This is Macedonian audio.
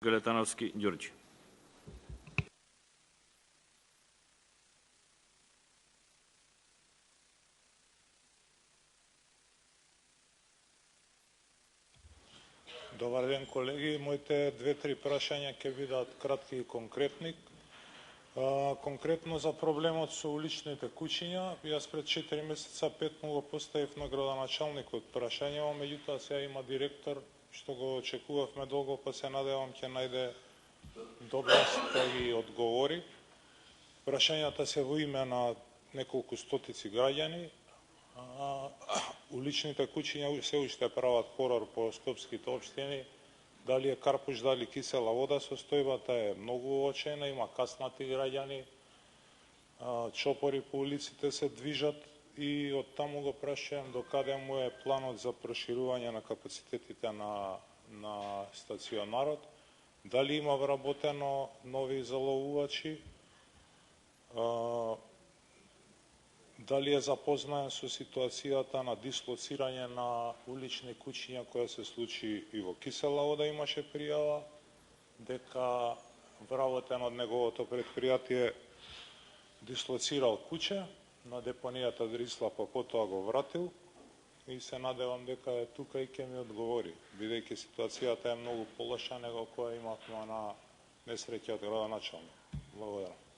Галетановски Ѓорѓи. Добар ден, колеги. Моите две-три прашања ќе бидат кратки и конкретни. Конкретно за проблемот со уличните куќиња, јас пред 4 месеца 5 го поставив на градоначалникот прашањево, меѓутоа сега има директор што го очекувавме долго, па се надевам ќе најде доблест да ги одговори. Прашањата се во име на неколку стотици граѓани. Уличните куќиња се уште прават хорор по скопските општини. Дали е карпуш, дали кисела вода, состојбата е многу очајна, има каснати граѓани, чопори по улиците се движат и од таму го прашувам докаде му е планот за проширување на капацитетите на стационарот, дали има вработено нови заловувачи, дали е запознаен со ситуацијата на дислоцирање на улични куќиња која се случи и во Кисела вода, имаше пријава дека вработен од неговото предпријатие дислоцирал куќе на депонијата Дрисла, па потоа го вратил и се надевам дека е тука и ќе ми одговори, бидејќи ситуацијата е многу полоша него која имавме на несреќа од градоначалник. Благодарам.